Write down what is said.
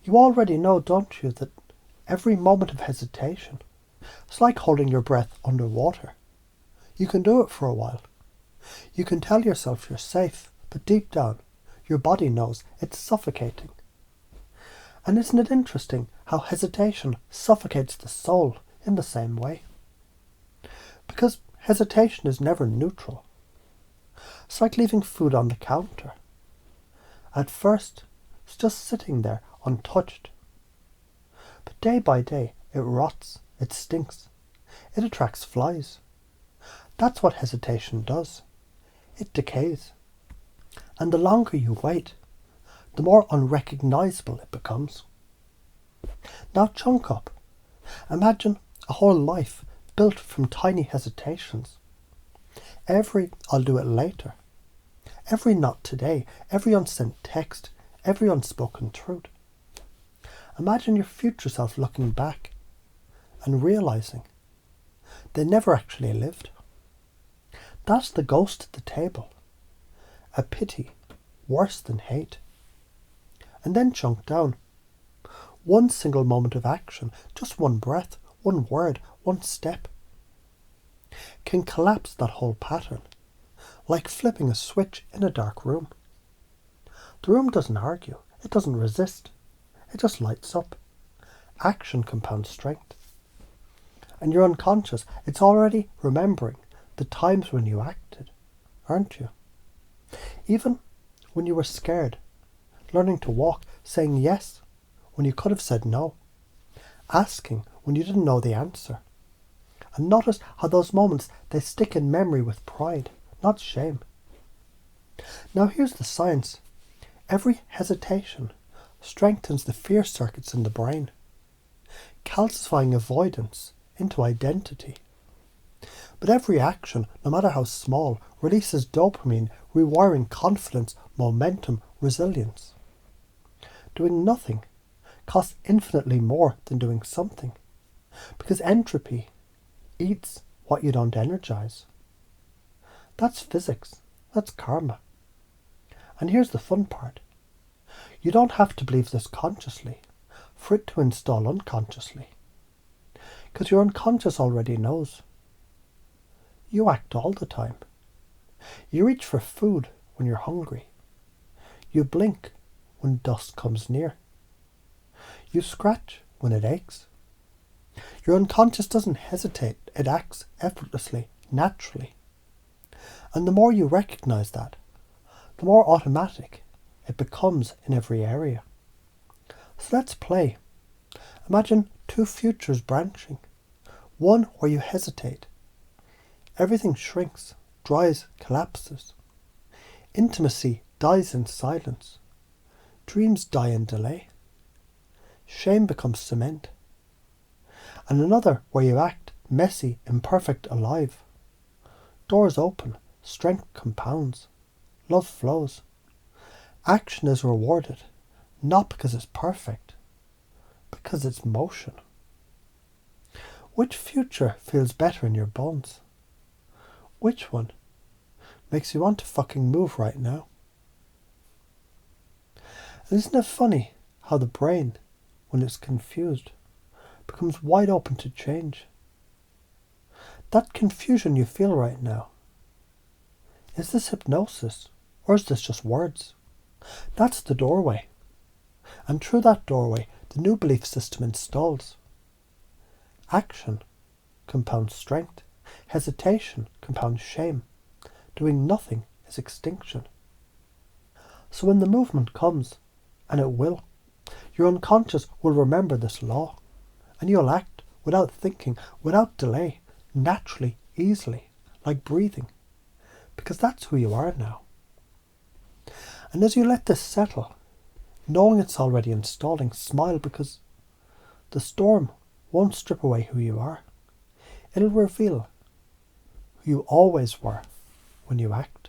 You already know, don't you, that every moment of hesitation, it's like holding your breath underwater. You can do it for a while. You can tell yourself you're safe, but deep down, your body knows it's suffocating. And isn't it interesting how hesitation suffocates the soul in the same way? Because hesitation is never neutral. It's like leaving food on the counter. At first, it's just sitting there untouched. But day by day, it rots, it stinks, it attracts flies. That's what hesitation does. It decays. And the longer you wait, the more unrecognizable it becomes. Now chunk up. Imagine a whole life built from tiny hesitations. Every "I'll do it later", every "not today", every unsent text, every unspoken truth. Imagine your future self looking back and realizing they never actually lived. That's the ghost at the table. A pity worse than hate. And then chunk down. One single moment of action, just one breath, one word, one step, can collapse that whole pattern, like flipping a switch in a dark room. The room doesn't argue, it doesn't resist, it just lights up. Action compounds strength. And your unconscious, it's already remembering the times when you acted, aren't you? Even when you were scared, learning to walk, saying yes when you could have said no, asking when you didn't know the answer. And notice how those moments, they stick in memory with pride, not shame. Now here's the science. Every hesitation strengthens the fear circuits in the brain, calcifying avoidance into identity. But every action, no matter how small, releases dopamine, rewiring confidence, momentum, resilience. Doing nothing costs infinitely more than doing something, because entropy eats what you don't energize. That's physics. That's karma. And here's the fun part. You don't have to believe this consciously for it to install unconsciously, because your unconscious already knows. You act all the time. You reach for food when you're hungry. You blink when dust comes near. You scratch when it aches. Your unconscious doesn't hesitate. It acts effortlessly, naturally. And the more you recognize that, the more automatic it becomes in every area. So let's play. Imagine two futures branching. One where you hesitate. Everything shrinks, dries, collapses. Intimacy dies in silence. Dreams die in delay. Shame becomes cement. And another where you act, messy, imperfect, alive. Doors open, strength compounds, love flows. Action is rewarded, not because it's perfect, because it's motion. Which future feels better in your bones? Which one makes you want to fucking move right now? And isn't it funny how the brain, when it's confused, becomes wide open to change? That confusion you feel right now, is this hypnosis or is this just words? That's the doorway. And through that doorway, the new belief system installs. Action compounds strength. Hesitation compounds shame. Doing nothing is extinction. So when the movement comes, and it will, your unconscious will remember this law, and you'll act without thinking, without delay, naturally, easily, like breathing, because that's who you are now. And as you let this settle, knowing it's already installing, smile, because the storm won't strip away who you are. It'll reveal who you always were when you act.